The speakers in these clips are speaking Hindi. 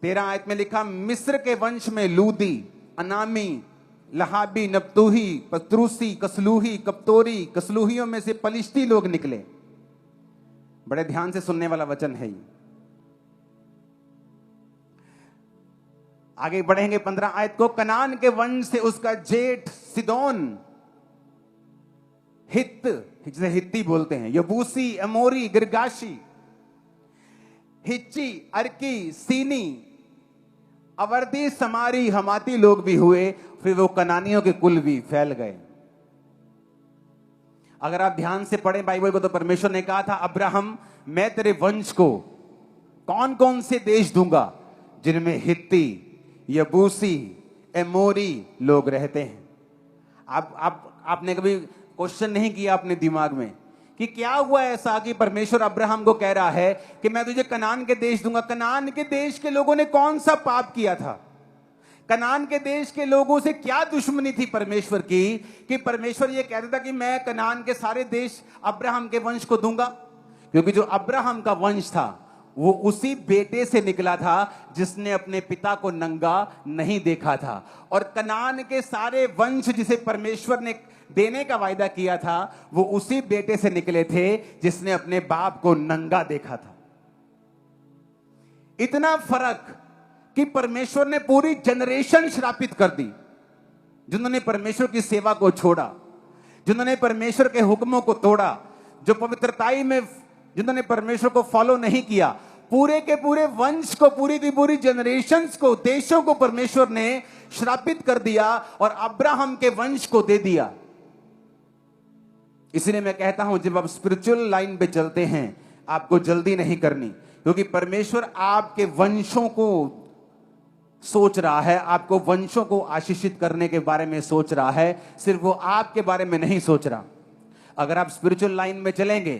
13 आयत में लिखा, मिस्र के वंश में लूदी, अनामी, लहाबी, नप्तूही, पत्रूसी, कसलूही, कप्तोरी, कसलूहियों में से पलिश्ती लोग निकले। बड़े ध्यान से सुनने वाला वचन है ये। आगे बढ़ेंगे 15 आयत को, कनान के वंश से उसका जेठ सिदोन, हित जिसे हित्ती बोलते हैं, यबूसी, अमोरी, गिरगाशी, हिच्ची, अर्की, सीनी, अवर्दी, समारी, हमाती लोग भी हुए। फिर वो कनानियों के कुल भी फैल गए। अगर आप ध्यान से पढ़ें बाइबल को तो परमेश्वर ने कहा था, अब्राहम मैं तेरे वंश को कौन कौन से देश दूंगा जिनमें हित्ती, यबूसी, एमोरी लोग रहते हैं। आपने कभी क्वेश्चन नहीं किया अपने दिमाग में कि क्या हुआ ऐसा कि परमेश्वर अब्राहम को कह रहा है कि मैं तुझे कनान के देश दूंगा? कनान के देश के लोगों ने कौन सा पाप किया था? कनान के देश के लोगों से क्या दुश्मनी थी परमेश्वर की कि परमेश्वर यह कहता था कि मैं कनान के सारे देश अब्राहम के वंश को दूंगा? क्योंकि जो अब्राहम का वंश था वो उसी बेटे से निकला था जिसने अपने पिता को नंगा नहीं देखा था। और कनान के सारे वंश जिसे परमेश्वर ने देने का वायदा किया था वो उसी बेटे से निकले थे जिसने अपने बाप को नंगा देखा था। इतना फर्क कि परमेश्वर ने पूरी जनरेशन श्रापित कर दी जिन्होंने परमेश्वर की सेवा को छोड़ा, जिन्होंने परमेश्वर के हुक्मों को तोड़ा, जो पवित्रताई में जिन्होंने परमेश्वर को फॉलो नहीं किया। पूरे के पूरे वंश को, पूरी की पूरी जनरेशंस को, देशों को परमेश्वर ने श्रापित कर दिया और अब्राहम के वंश को दे दिया। इसलिए मैं कहता हूं जब आप स्पिरिचुअल लाइन पे चलते हैं आपको जल्दी नहीं करनी, क्योंकि परमेश्वर आपके वंशों को सोच रहा है, आपको वंशों को आशीषित करने के बारे में सोच रहा है, सिर्फ वो आपके बारे में नहीं सोच रहा। अगर आप स्पिरिचुअल लाइन में चलेंगे,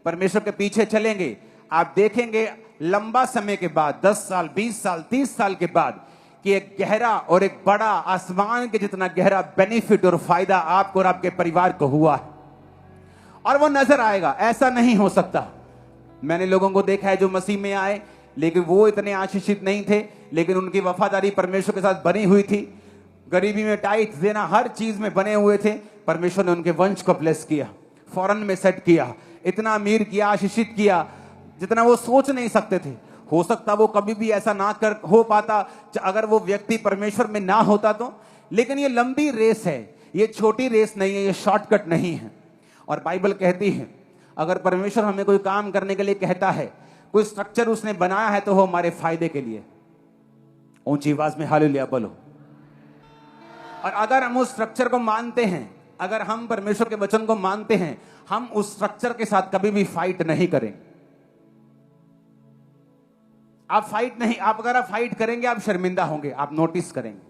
परमेश्वर के पीछे चलेंगे, आप देखेंगे लंबा समय के बाद, 10 साल, 20 साल, 30 साल के बाद, कि एक गहरा और एक बड़ा आसमान के जितना गहरा बेनिफिट और फायदा आपको और आपके परिवार को हुआ है और वो नजर आएगा। ऐसा नहीं हो सकता। मैंने लोगों को देखा है जो मसीह में आए लेकिन वो इतने आशीषित नहीं थे, लेकिन उनकी वफादारी परमेश्वर के साथ बनी हुई थी। गरीबी में टाइट देना, हर चीज में बने हुए थे। परमेश्वर ने उनके वंश को ब्लेस किया, फॉरेन में सेट किया, इतना अमीर किया, आशीषित किया जितना वो सोच नहीं सकते थे। हो सकता वो कभी भी ऐसा ना कर हो पाता अगर वो व्यक्ति परमेश्वर में ना होता तो। लेकिन ये लंबी रेस है, ये छोटी रेस नहीं है, ये शॉर्टकट नहीं है। और बाइबल कहती है अगर परमेश्वर हमें कोई काम करने के लिए कहता है, कोई स्ट्रक्चर उसने बनाया है तो वो हमारे फायदे के लिए। ऊंची आवाज में हालेलुया बोलो। और अगर हम उस स्ट्रक्चर को मानते हैं, अगर हम परमेश्वर के वचन को मानते हैं, हम उस स्ट्रक्चर के साथ कभी भी फाइट नहीं करें। आप फाइट नहीं, अगर आप फाइट करेंगे आप शर्मिंदा होंगे, आप नोटिस करेंगे।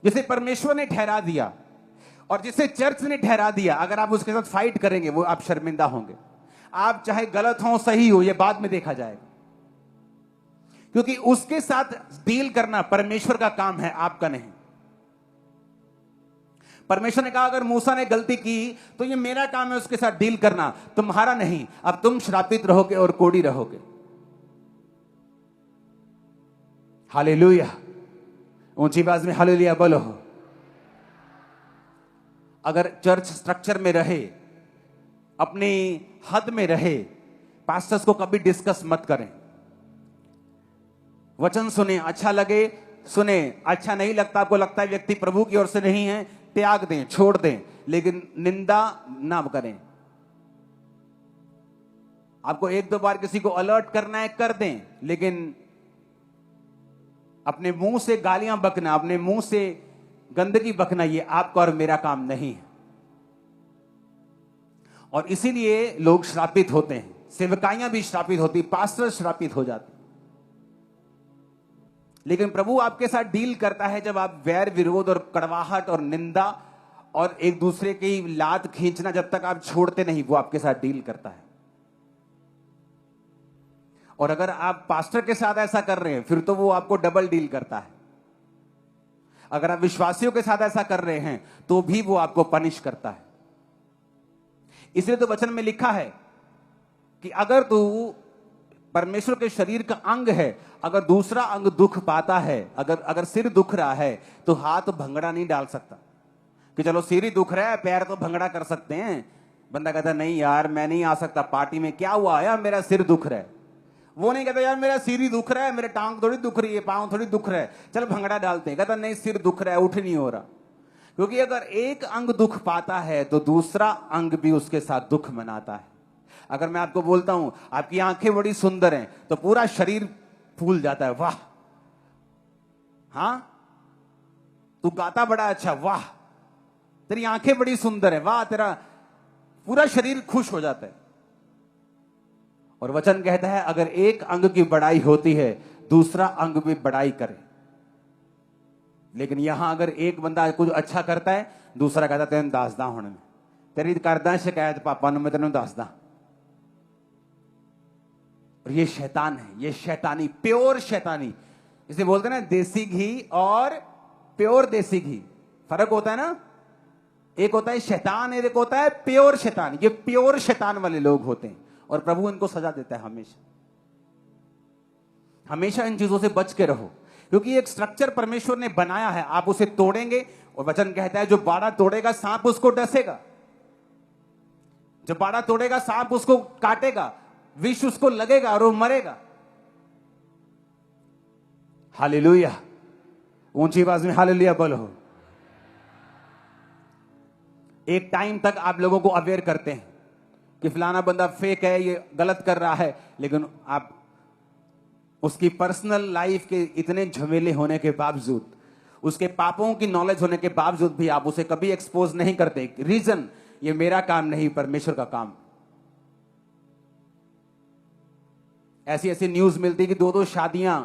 जिसे परमेश्वर ने ठहरा दिया और जिसे चर्च ने ठहरा दिया, अगर आप उसके साथ फाइट करेंगे वो आप शर्मिंदा होंगे। आप चाहे गलत हो सही हो ये बाद में देखा जाएगा, क्योंकि उसके साथ डील करना परमेश्वर का काम है, आपका नहीं। परमेश्वर ने कहा अगर मूसा ने गलती की तो ये मेरा काम है उसके साथ डील करना, तुम्हारा नहीं। अब तुम श्रापित रहोगे और कोड़ी रहोगे। हालेलुया। ऊंची आवाज में हालेलुया बोलो। अगर चर्च स्ट्रक्चर में रहे, अपनी हद में रहे, पास्टर्स को कभी डिस्कस मत करें। वचन सुने, अच्छा लगे सुने, अच्छा नहीं लगता, आपको लगता है व्यक्ति प्रभु की ओर से नहीं है, त्याग दें, छोड़ दें, लेकिन निंदा ना करें। आपको 1-2 बार किसी को अलर्ट करना है कर दें, लेकिन अपने मुंह से गालियां बकना, अपने मुंह से गंदगी बकना, ये आपका और मेरा काम नहीं है। और इसीलिए लोग श्रापित होते हैं, सेवकाइयां भी श्रापित होती, पास्टर श्रापित हो जाते। लेकिन प्रभु आपके साथ डील करता है जब आप वैर विरोध और कड़वाहट और निंदा और एक दूसरे की लात खींचना जब तक आप छोड़ते नहीं, वो आपके साथ डील करता है। और अगर आप पास्टर के साथ ऐसा कर रहे हैं फिर तो वो आपको डबल डील करता है। अगर आप विश्वासियों के साथ ऐसा कर रहे हैं तो भी वो आपको पनिश करता है। इसलिए तो वचन में लिखा है कि अगर तू परमेश्वर के शरीर का अंग है। अगर दूसरा अंग दुख पाता है, अगर सिर दुख रहा है तो हाथ भंगड़ा नहीं डाल सकता कि चलो सिर ही दुख रहा है, पैर तो भंगड़ा कर सकते हैं। बंदा कहता नहीं यार मैं नहीं आ सकता पार्टी में, क्या हुआ यार मेरा सिर दुख रहा है। वो नहीं कहता यार मेरा सिर ही दुख रहा है, मेरे टांग थोड़ी दुख रही है, पांव थोड़ी दुख रहा है, चल भंगड़ा डालते हैं। कहता नहीं सिर दुख रहा है, उठ नहीं हो रहा। क्योंकि अगर एक अंग दुख पाता है तो दूसरा अंग भी उसके साथ दुख मनाता है। अगर मैं आपको बोलता हूं आपकी आंखें बड़ी सुंदर हैं तो पूरा शरीर फूल जाता है, वाह। हां, तू गाता बड़ा अच्छा, वाह। तेरी आंखें बड़ी सुंदर है, वाह। तेरा पूरा शरीर खुश हो जाता है। और वचन कहता है अगर एक अंग की बड़ाई होती है दूसरा अंग भी बड़ाई करे। लेकिन यहां अगर एक बंदा कुछ अच्छा करता है दूसरा कहता तेन दसदा हुण मैं तेरी करदा शिकायत पापा ने, मैं तेन दसदा। और ये शैतान है, ये शैतानी, प्योर शैतानी। इसे बोलते हैं ना देसी घी और प्योर देसी घी, फर्क होता है ना। एक होता है शैतान, एक होता है प्योर शैतान। ये प्योर शैतान वाले लोग होते हैं और प्रभु इनको सजा देता है। हमेशा हमेशा इन चीजों से बच के रहो, क्योंकि एक स्ट्रक्चर परमेश्वर ने बनाया है, आप उसे तोड़ेंगे। और वचन कहता है जो बाड़ा तोड़ेगा सांप उसको डसेगा, जो बाड़ा तोड़ेगा सांप उसको काटेगा, विष उसको लगेगा और वो मरेगा। हालेलुया, ऊंची आवाज में हालेलुया बोलो। एक टाइम तक आप लोगों को अवेयर करते हैं कि फलाना बंदा फेक है, ये गलत कर रहा है, लेकिन आप उसकी पर्सनल लाइफ के इतने झमेले होने के बावजूद, उसके पापों की नॉलेज होने के बावजूद भी आप उसे कभी एक्सपोज नहीं करते। रीजन, ये मेरा काम नहीं, परमेश्वर का काम। ऐसी ऐसी न्यूज मिलती कि 2-2 शादियां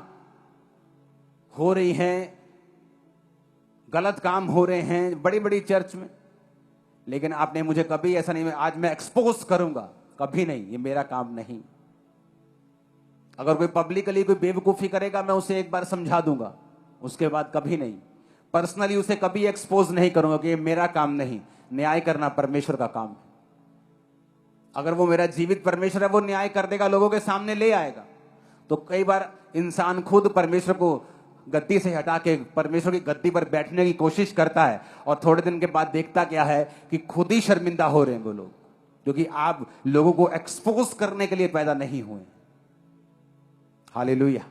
हो रही हैं, गलत काम हो रहे हैं बड़ी बड़ी चर्च में, लेकिन आपने मुझे कभी ऐसा नहीं, आज मैं एक्सपोज करूंगा, कभी नहीं, ये मेरा काम नहीं। अगर कोई पब्लिकली कोई बेवकूफी करेगा मैं उसे एक बार समझा दूंगा, उसके बाद कभी नहीं। पर्सनली उसे कभी एक्सपोज नहीं करूंगा कि ये मेरा काम नहीं। न्याय करना परमेश्वर का काम है। अगर वो मेरा जीवित परमेश्वर है, वो न्याय कर देगा, लोगों के सामने ले आएगा। तो कई बार इंसान खुद परमेश्वर को गद्दी से हटा के परमेश्वर की गद्दी पर बैठने की कोशिश करता है और थोड़े दिन के बाद देखता क्या है कि खुद ही शर्मिंदा हो रहे हैं वो लोग, क्योंकि आप लोगों को एक्सपोज करने के लिए पैदा नहीं हुए। हालेलुया।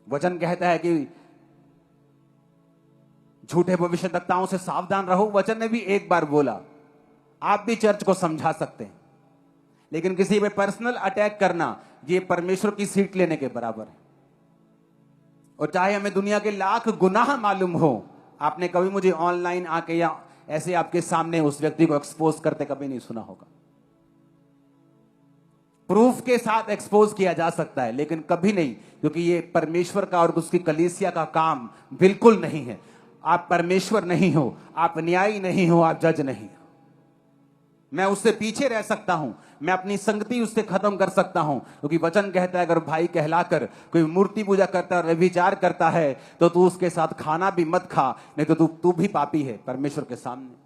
वचन कहता है कि झूठे भविष्यद्वक्ताओं से सावधान रहो। वचन ने भी एक बार बोला, आप भी चर्च को समझा सकते हैं, लेकिन किसी पे पर्सनल अटैक करना ये परमेश्वर की सीट लेने के बराबर है। और चाहे हमें दुनिया के लाख गुनाह मालूम हो, आपने कभी मुझे ऑनलाइन आके या ऐसे आपके सामने उस व्यक्ति को एक्सपोज करते कभी नहीं सुना होगा। प्रूफ के साथ एक्सपोज किया जा सकता है, लेकिन कभी नहीं, क्योंकि ये परमेश्वर का और उसकी कलीसिया का काम बिल्कुल नहीं है। आप परमेश्वर नहीं हो, आप न्यायी नहीं हो, आप जज नहीं हो। मैं उससे पीछे रह सकता हूं, मैं अपनी संगति उससे खत्म कर सकता हूं, क्योंकि वचन कहता है अगर भाई कहलाकर कोई मूर्ति पूजा करता है और व्यभिचार करता है तो तू उसके साथ खाना भी मत खा, नहीं तो तू भी पापी है परमेश्वर के सामने।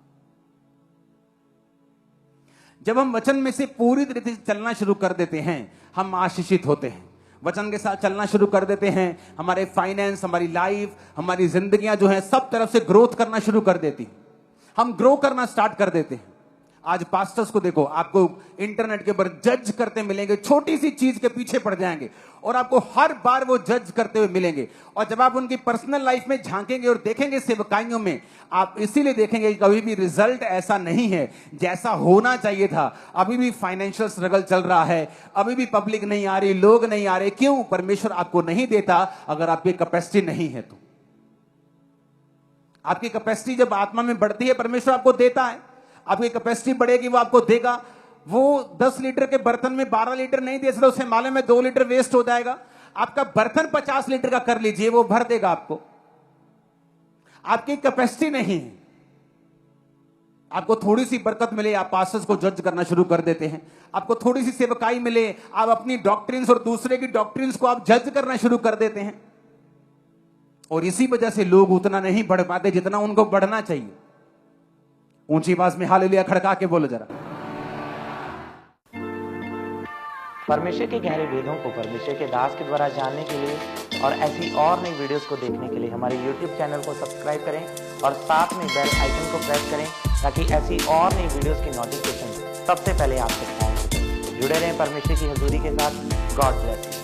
जब हम वचन में से पूरी तरीके से चलना शुरू कर देते हैं, हम आशीषित होते हैं। वचन के साथ चलना शुरू कर देते हैं, हमारे फाइनेंस, हमारी लाइफ, हमारी जिंदगियां जो हैं सब तरफ से ग्रोथ करना शुरू कर देती हैं। हम ग्रो करना स्टार्ट कर देते हैं। आज पास्टर्स को देखो, आपको इंटरनेट के ऊपर जज करते मिलेंगे, छोटी सी चीज के पीछे पड़ जाएंगे और आपको हर बार वो जज करते हुए मिलेंगे। और जब आप उनकी पर्सनल लाइफ में झांकेंगे और देखेंगे सेवकाइयों में, आप इसीलिए देखेंगे कि कभी भी रिजल्ट ऐसा नहीं है जैसा होना चाहिए था। अभी भी फाइनेंशियल स्ट्रगल चल रहा है, अभी भी पब्लिक नहीं आ रही, लोग नहीं आ रहे। क्यों? परमेश्वर आपको नहीं देता अगर आपकी कैपेसिटी नहीं है तो। आपकी कैपेसिटी जब आत्मा में बढ़ती है, परमेश्वर आपको देता है। आपकी कैपेसिटी बढ़ेगी, वो आपको देगा। वो 10 लीटर के बर्तन में 12 लीटर नहीं दे सकता, उसे मालूम है 2 लीटर वेस्ट हो जाएगा। आपका बर्तन 50 लीटर का कर लीजिए, वो भर देगा आपको। आपकी कैपेसिटी नहीं है। आपको थोड़ी सी बरकत मिले, आप पास्टर्स को जज करना शुरू कर देते हैं। आपको थोड़ी सी सेवकाई मिले, आप अपनी डॉक्ट्रिन्स और दूसरे की डॉक्ट्रिन्स को आप जज करना शुरू कर देते हैं। और इसी वजह से लोग उतना नहीं बढ़ पाते जितना उनको बढ़ना चाहिए। ऊंची आवाज में हालेलुया खड़का के बोलो जरा। परमेश्वर के गहरे वेदों को परमेश्वर के दास के द्वारा जानने के लिए और ऐसी और नई वीडियोस को देखने के लिए हमारे YouTube चैनल को सब्सक्राइब करें और साथ में बेल आइकन को प्रेस करें ताकि ऐसी और नई वीडियोस की नोटिफिकेशन सबसे पहले आप तक पहुंच सके। जुड़े रहें परमेश्वर की हजूरी के साथ। God bless.